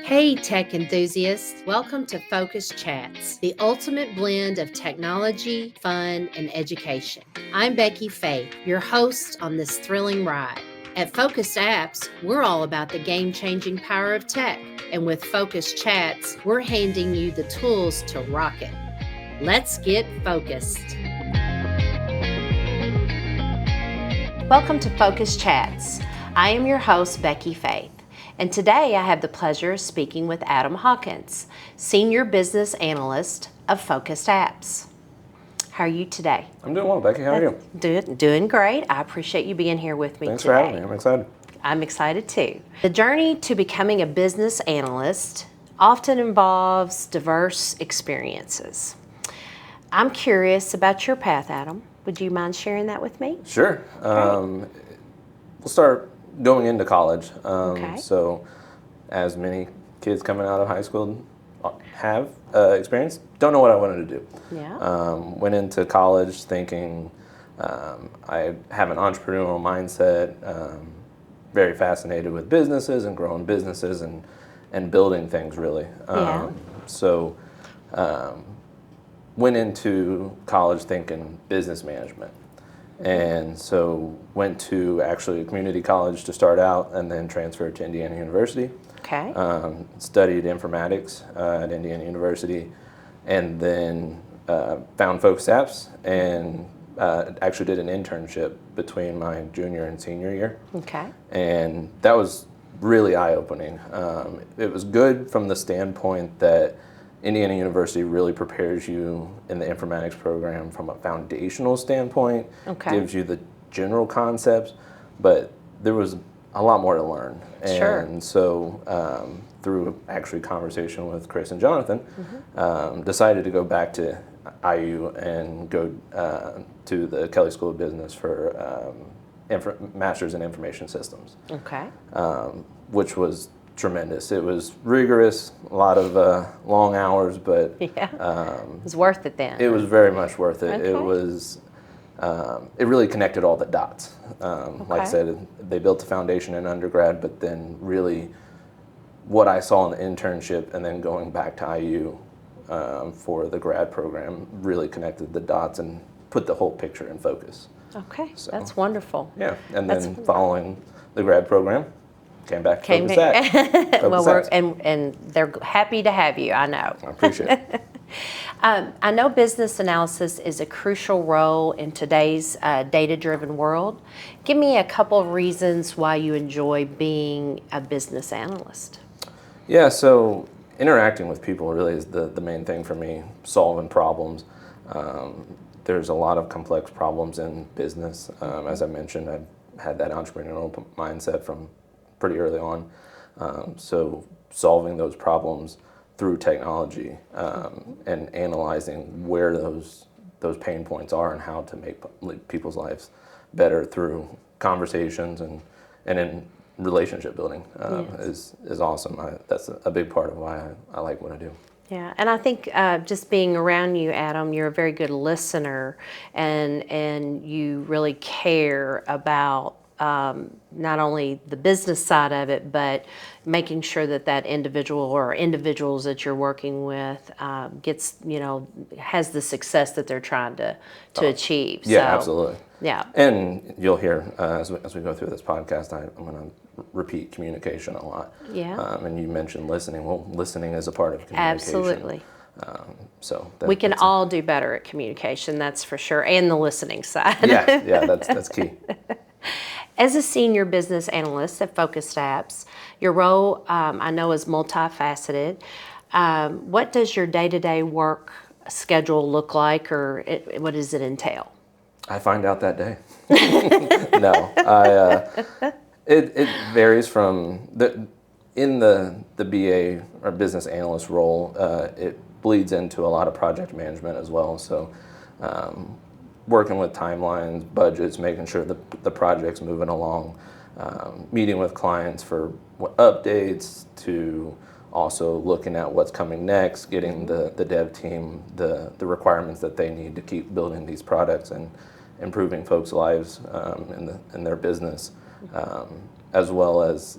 Hey, tech enthusiasts. Welcome to FocustChats, the ultimate blend of technology, fun, and education. I'm Becky Faith, your host on this thrilling ride. At FocustApps, we're all about the game-changing power of tech. And with FocustChats, we're handing you the tools to rock it. Let's get focused. Welcome to FocustChats. I am your host, Becky Faith. And today I have the pleasure of speaking with Adam Hawkins, Senior Business Analyst of FocustApps. How are you today? I'm doing well, Becky. How are you? Doing great. I appreciate you being here with me Thanks today. for having me. I'm excited. I'm excited too. The journey to becoming a business analyst often involves diverse experiences. I'm curious about your path, Adam. Would you mind sharing that with me? Sure. We'll start going into college. Okay. So, as many kids coming out of high school have experienced, don't know what I wanted to do. Yeah. Went into college thinking I have an entrepreneurial mindset, very fascinated with businesses and growing businesses and building things really. Yeah. So, went into college thinking business management. And so went to actually a community college to start out and then transferred to Indiana University. Okay. Studied informatics at Indiana University and then found FocustApps and actually did an internship between my junior and senior year. Okay. And that was really eye-opening. It was good from the standpoint that Indiana University really prepares you in the informatics program from a foundational standpoint, gives you the general concepts, but there was a lot more to learn. And so through actually conversation with Chris and Jonathan, decided to go back to IU and go to the Kelley School of Business for Master's in Information Systems, which was tremendous. It was rigorous, a lot of long hours, but it was worth it then. It was very much worth it. Okay. It was, it really connected all the dots. Like I said, they built the foundation in undergrad, but then really what I saw in the internship and then going back to IU for the grad program really connected the dots and put the whole picture in focus. Okay, so, that's wonderful. Yeah, and then following the grad program, came back to FocustApps. Well, and they're happy to have you, I know. I appreciate it. I know business analysis is a crucial role in today's data-driven world. Give me a couple of reasons why you enjoy being a business analyst. Yeah, so interacting with people really is the main thing for me, solving problems. There's a lot of complex problems in business. As I mentioned, I've had that entrepreneurial mindset from pretty early on. So solving those problems through technology and analyzing where those pain points are and how to make people's lives better through conversations and in relationship building is awesome. That's a big part of why I like what I do. Yeah, and I think just being around you, Adam, you're a very good listener and you really care about not only the business side of it, but making sure that individual or individuals that you're working with gets, has the success that they're trying to achieve. Yeah, so, absolutely. Yeah. And you'll hear as we go through this podcast, I'm going to repeat communication a lot. Yeah. And you mentioned listening. Well, listening is a part of communication. Absolutely. So we can all do better at communication, that's for sure, and the listening side. Yeah, that's key. As a senior business analyst at FocustApps, your role I know is multifaceted. What does your day-to-day work schedule look like, or what does it entail? I find out that day. No, it varies from in the BA or business analyst role. It bleeds into a lot of project management as well. So. Working with timelines, budgets, making sure the project's moving along, meeting with clients for updates, to also looking at what's coming next, getting the dev team the requirements that they need to keep building these products and improving folks' lives in their business, as well as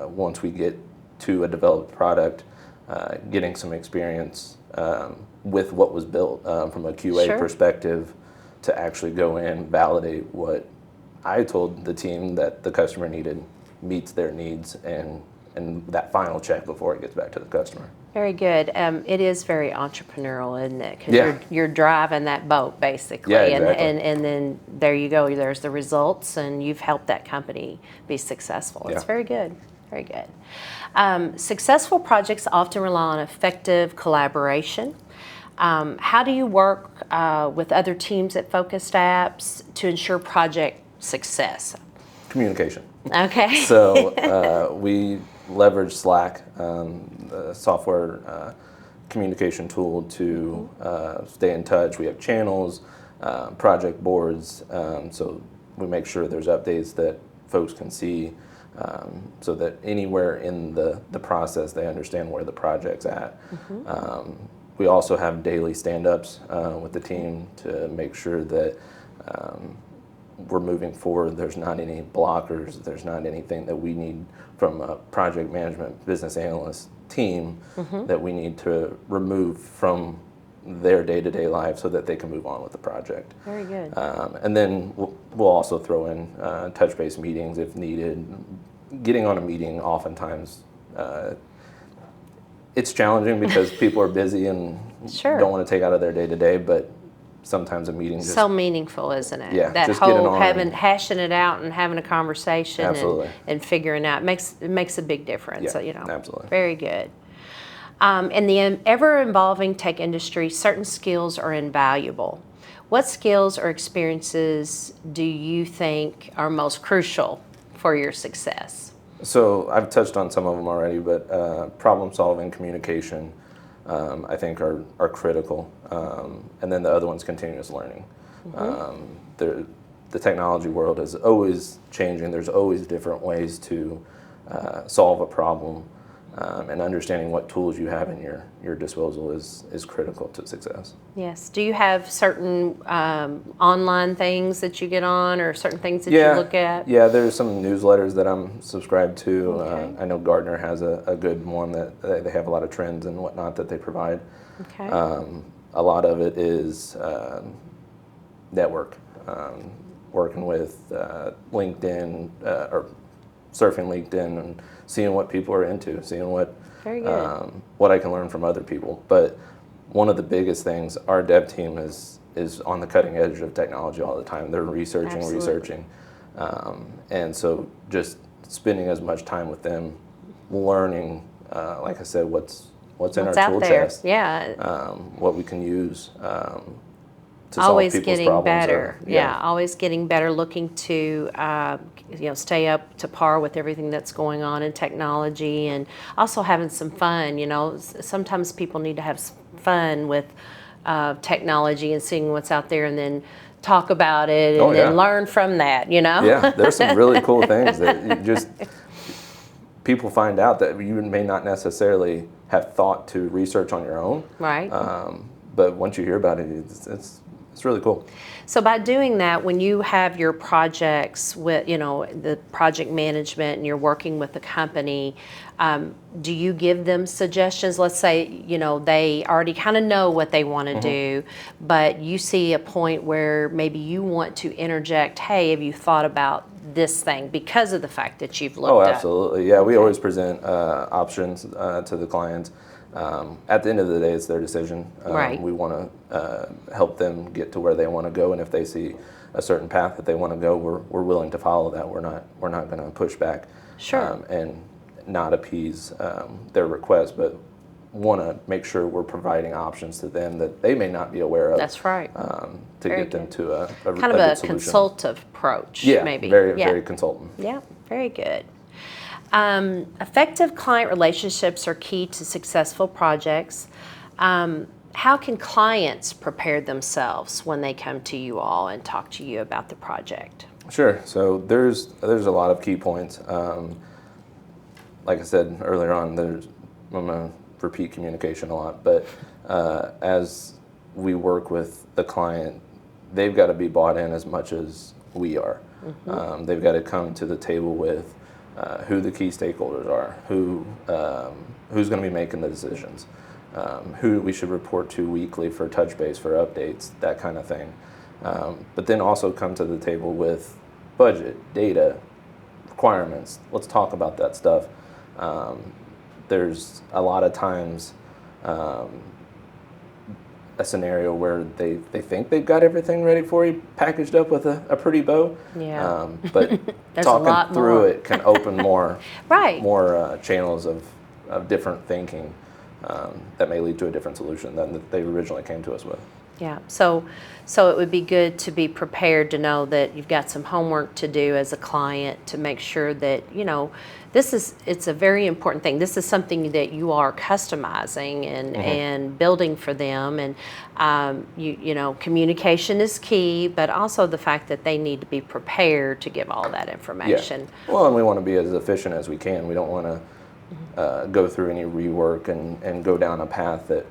once we get to a developed product, getting some experience with what was built from a QA Sure. perspective, to actually go in, validate what I told the team that the customer needed, meets their needs, and that final check before it gets back to the customer. Very good. It is very entrepreneurial, isn't it? Because Yeah. you're driving that boat, basically. Yeah, exactly. And then there you go. There's the results, and you've helped that company be successful. It's Yeah. very good. Very good. Successful projects often rely on effective collaboration. How do you work with other teams at FocustApps to ensure project success? Communication. Okay. So we leverage Slack, the software communication tool, to stay in touch. We have channels, project boards, so we make sure there's updates that folks can see, so that anywhere in the process they understand where the project's at. We also have daily stand-ups with the team to make sure that we're moving forward. There's not any blockers. There's not anything that we need from a project management business analyst team that we need to remove from their day-to-day life so that they can move on with the project. Very good. And then we'll also throw in touch base meetings if needed. Getting on a meeting oftentimes, it's challenging because people are busy and Sure. don't want to take out of their day-to-day, but sometimes a meeting just So meaningful, isn't it? Yeah, That just getting whole on hashing it out and having a conversation Absolutely. and figuring out makes a big difference. Yeah, absolutely. Very good. In the ever-evolving tech industry, certain skills are invaluable. What skills or experiences do you think are most crucial for your success? So I've touched on some of them already, but problem solving, communication, I think are critical. And then the other one's continuous learning. The technology world is always changing. There's always different ways to solve a problem. And understanding what tools you have in your disposal is critical to success. Yes. Do you have certain online things that you get on, or certain things that you look at? Yeah, there's some newsletters that I'm subscribed to. Okay. I know Gartner has a good one that they have a lot of trends and whatnot that they provide. Okay. A lot of it is network, working with LinkedIn or surfing LinkedIn and seeing what people are into, seeing what Very good. what I can learn from other people. But one of the biggest things, our dev team is on the cutting edge of technology all the time. They're Absolutely. researching, and so just spending as much time with them, learning, like I said, what's in our out tool there? chest, Yeah. what we can use to Always solve people's getting problems. better. Yeah, always getting better. Looking to stay up to par with everything that's going on in technology, and also having some fun. Sometimes people need to have some fun with technology and seeing what's out there, and then talk about it and then learn from that. Yeah, there's some really cool things that you just people find out that you may not necessarily have thought to research on your own. Right. But once you hear about it, it's really cool. So by doing that, when you have your projects with, the project management, and you're working with the company, do you give them suggestions? Let's say, they already kind of know what they want to do, but you see a point where maybe you want to interject, hey, have you thought about this thing, because of the fact that you've looked up? Absolutely. Yeah, we always present options to the clients. At the end of the day, it's their decision. Right. We want to help them get to where they want to go, and if they see a certain path that they want to go, we're willing to follow that. We're not going to push back. Sure. And not appease their request, but want to make sure we're providing options to them that they may not be aware of. That's right. To Very get them good. to a Kind of good a solution. consultative approach, Yeah, maybe. very consultant. Yeah, very good. Effective client relationships are key to successful projects. How can clients prepare themselves when they come to you all and talk to you about the project? Sure. So there's a lot of key points. Like I said earlier on, I'm going to repeat communication a lot, but as we work with the client, they've got to be bought in as much as we are. They've got to come to the table with who the key stakeholders are, who's going to be making the decisions, who we should report to weekly for touch base, for updates, that kind of thing. But then also come to the table with budget, data, requirements. Let's talk about that stuff. There's a lot of times a scenario where they think they've got everything ready for you, packaged up with a pretty bow. Yeah. But talking through it can open more right. more channels of different thinking that may lead to a different solution than that they originally came to us with. Yeah, so it would be good to be prepared to know that you've got some homework to do as a client to make sure that, it's a very important thing. This is something that you are customizing and building for them, and communication is key, but also the fact that they need to be prepared to give all that information. Yeah. Well, and we want to be as efficient as we can. We don't want to go through any rework and go down a path that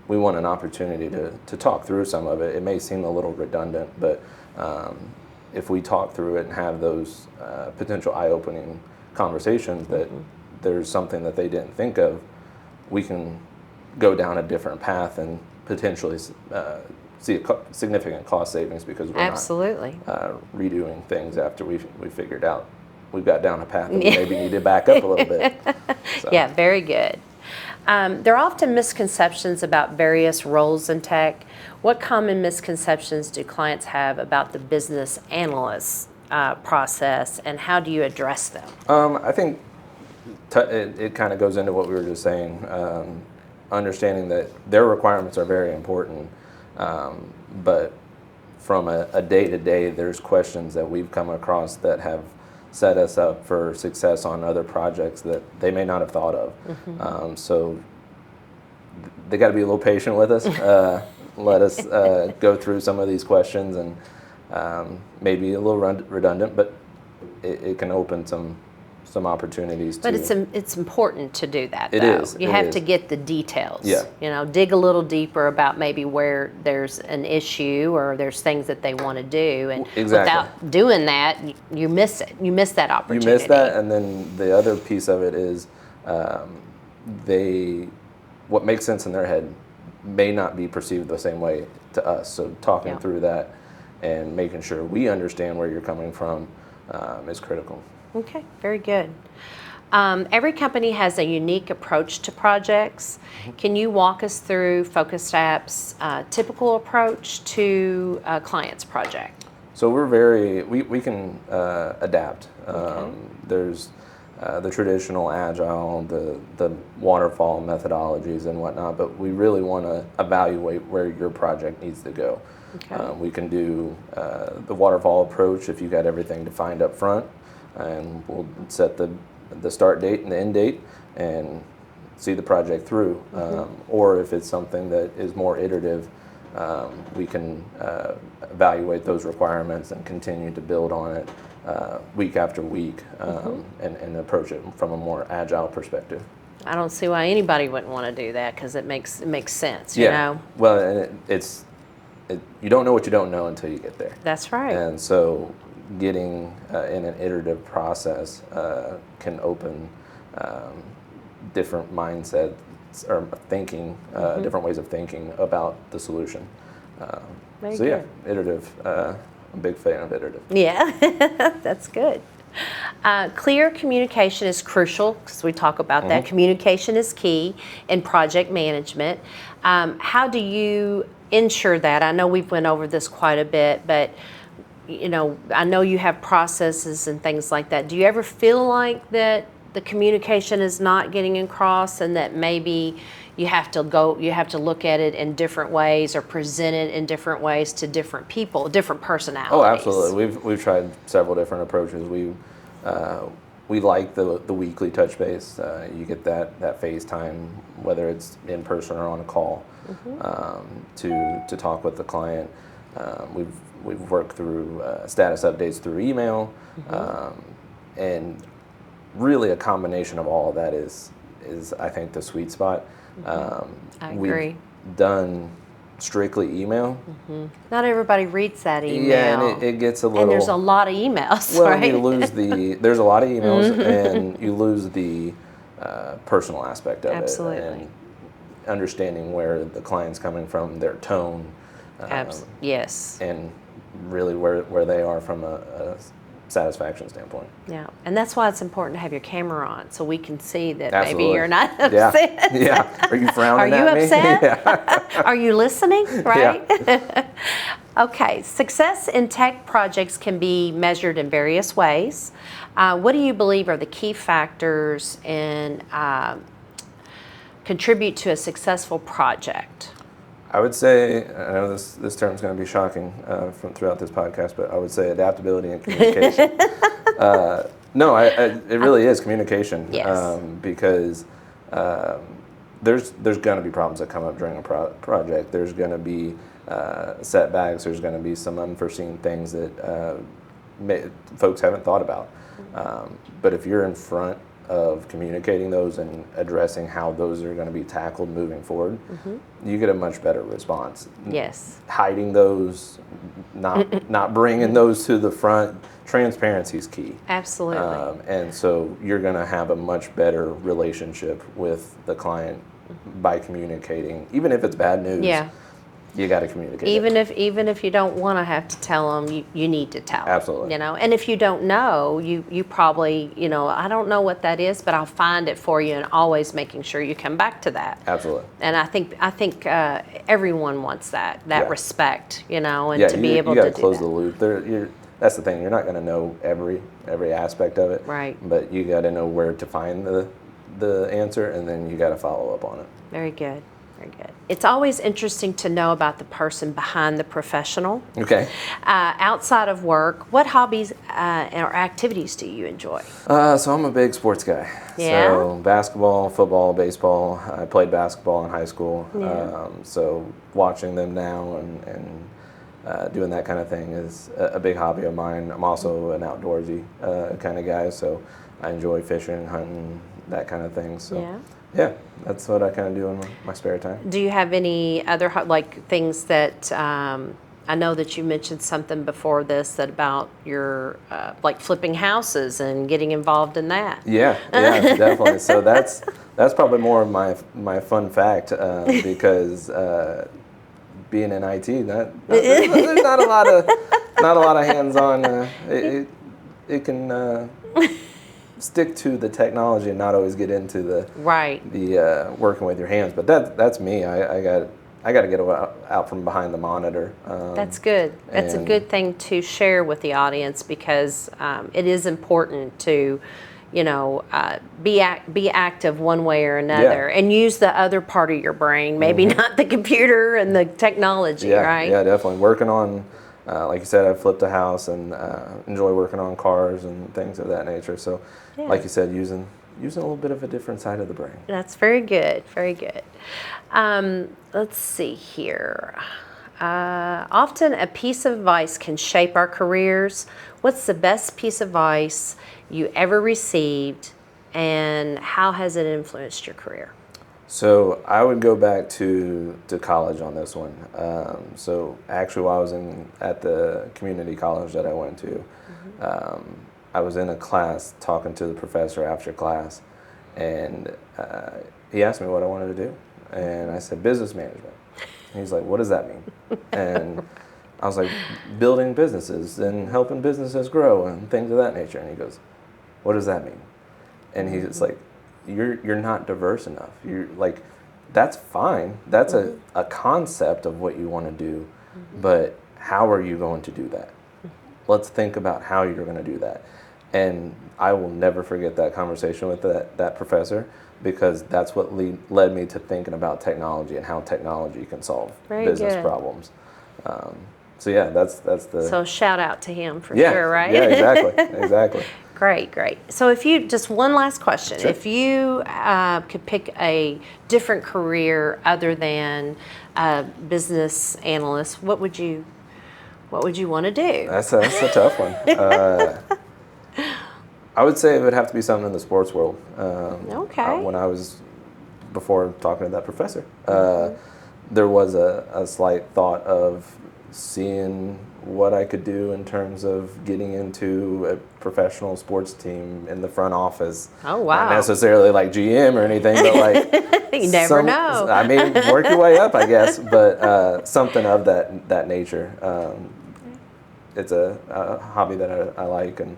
we want an opportunity to talk through some of it. It may seem a little redundant, but if we talk through it and have those potential eye-opening conversations that there's something that they didn't think of, we can go down a different path and potentially see a significant cost savings because we're Absolutely. not redoing things after we've figured out we've got down a path that we maybe need to back up a little bit. So. Yeah, very good. There are often misconceptions about various roles in tech. What common misconceptions do clients have about the business analyst process, and how do you address them? I think it kind of goes into what we were just saying, understanding that their requirements are very important, but from a day-to-day, there's questions that we've come across that have set us up for success on other projects that they may not have thought of. So they got to be a little patient with us. Let us go through some of these questions, and maybe a little redundant, but it can open some opportunities. But it's important to do that. It though. is. You have to get the details. Yeah. Dig a little deeper about maybe where there's an issue or there's things that they want to do, and without doing that, you miss it. You miss that opportunity. You miss that, and then the other piece of it is what makes sense in their head may not be perceived the same way to us. So talking through that and making sure we understand where you're coming from is critical. Okay, very good. Every company has a unique approach to projects. Can you walk us through FocustApps' typical approach to a client's project? So we can adapt. There's the traditional agile, the waterfall methodologies and whatnot, but we really want to evaluate where your project needs to go. We can do the waterfall approach if you got everything defined up front, and we'll set the start date and the end date and see the project through. Or if it's something that is more iterative, we can evaluate those requirements and continue to build on it week after week, and approach it from a more agile perspective. I don't see why anybody wouldn't want to do that, because it makes sense. You know? Well, and you don't know what you don't know until you get there. That's right. And so getting in an iterative process can open different mindsets or thinking, different ways of thinking about the solution. Iterative. I'm a big fan of iterative. Yeah, that's good. Clear communication is crucial, because we talk about that. Communication is key in project management. How do you ensure that? I know we've went over this quite a bit, but I know you have processes and things like that. Do you ever feel like that the communication is not getting across, and that maybe you have to look at it in different ways or present it in different ways to different people, different personalities? Oh, absolutely. We've tried several different approaches. We like the weekly touch base. You get that FaceTime, whether it's in person or on a call, to talk with the client. We've worked through status updates through email, and really a combination of all of that is I think the sweet spot. I agree. We've done strictly email. Not everybody reads that email. Yeah, and it gets a little. And there's a lot of emails, well, right? you lose there's a lot of emails, and you lose the personal aspect of Absolutely. it, and understanding where the client's coming from, their tone, Yes. and really where they are from a satisfaction standpoint. Yeah, and that's why it's important to have your camera on so we can see that Absolutely. maybe you're not upset. Yeah. Are you frowning Are you at me? upset? Yeah. Are you listening? Right? Yeah. Okay, success in tech projects can be measured in various ways. What do you believe are the key factors in contribute to a successful project? I would say, I know this term is going to be shocking from throughout this podcast, but I would say adaptability and communication. No, it really is communication. Yes. Because there's going to be problems that come up during a project. There's going to be setbacks. There's going to be some unforeseen things that folks haven't thought about. But if you're in front of communicating those and addressing how those are going to be tackled moving forward, you get a much better response. Yes. Hiding those, not bringing those to the front, transparency is key. Absolutely. And so you're going to have a much better relationship with the client by communicating, even if it's bad news. Yeah. You got to communicate. Even if you don't want to have to tell them, you need to tell them. Absolutely. And if you don't know, you probably, I don't know what that is, but I'll find it for you, and always making sure you come back to that. Absolutely. And I think everyone wants that respect, and to be able you got to to close do the loop. That's the thing. You're not going to know every aspect of it. Right. But you got to know where to find the answer, and then you got to follow up on it. Very good. Very good. It's always interesting to know about the person behind the professional. Okay. Outside of work, what hobbies or activities do you enjoy? So I'm a big sports guy. Yeah? So basketball, football, baseball. I played basketball in high school. Yeah. So watching them now and doing that kind of thing is a big hobby of mine. I'm also an outdoorsy kind of guy, so I enjoy fishing, hunting, that kind of thing. So yeah, that's what I kind of do in my spare time. Do you have any other things that I know that you mentioned something before this that about your flipping houses and getting involved in that? Yeah, definitely. So that's probably more of my fun fact because being in IT, there's not a lot of hands-on. It can stick to the technology and not always get into the working with your hands. But that's me. I got to get out from behind the monitor. That's good. That's a good thing to share with the audience, because it is important to, be active one way or another, and use the other part of your brain. Maybe not the computer and the technology, right? Yeah, definitely. Working on, like you said, I flipped a house and enjoy working on cars and things of that nature. So, like you said, using a little bit of a different side of the brain. That's very good. Very good. Let's see here. Often a piece of advice can shape our careers. What's the best piece of advice you ever received, and how has it influenced your career? So I would go back to college on this one. So actually, while I was at the community college that I went to, I was in a class talking to the professor after class, and he asked me what I wanted to do, and I said business management. And he's like, "What does that mean?" And I was like, "Building businesses and helping businesses grow and things of that nature." And he goes, "What does that mean?" And he's like, You're not diverse enough. You're like, that's fine. That's a concept of what you want to do, but how are you going to do that? Let's think about how you're going to do that. And I will never forget that conversation with that professor, because that's what led me to thinking about technology and how technology can solve business problems. So yeah, that's the. So shout out to him for sure, right? Yeah, exactly. Great. So just one last question. Sure. If you could pick a different career other than business analyst, what would you want to do? That's a tough one. I would say it would have to be something in the sports world. Okay. When I was, before talking to that professor. there was a slight thought of seeing what I could do in terms of getting into a professional sports team in the front office. Oh, wow. Not necessarily like GM or anything, but like You never know. I mean, work your way up, I guess, but something of that nature. It's a hobby that I like, and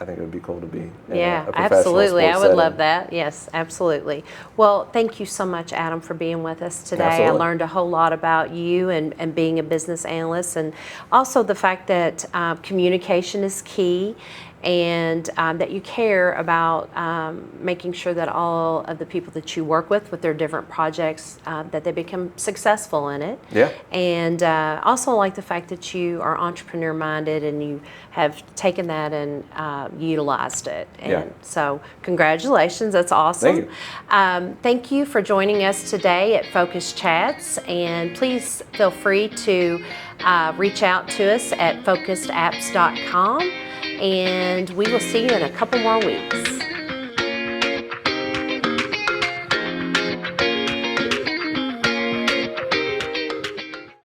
I think it would be cool to be in a professional absolutely. sports I would setting. love that. Yes, absolutely. Well, thank you so much, Adam, for being with us today. Absolutely. I learned a whole lot about you and being a business analyst, and also the fact that communication is key, and that you care about making sure that all of the people that you work with their different projects, that they become successful in it. Yeah. And also like the fact that you are entrepreneur minded and you have taken that and utilized it. And Yeah. so congratulations, that's awesome. Thank you. Thank you for joining us today at FocustChats, and please feel free to reach out to us at FocustApps.com, and we will see you in a couple more weeks.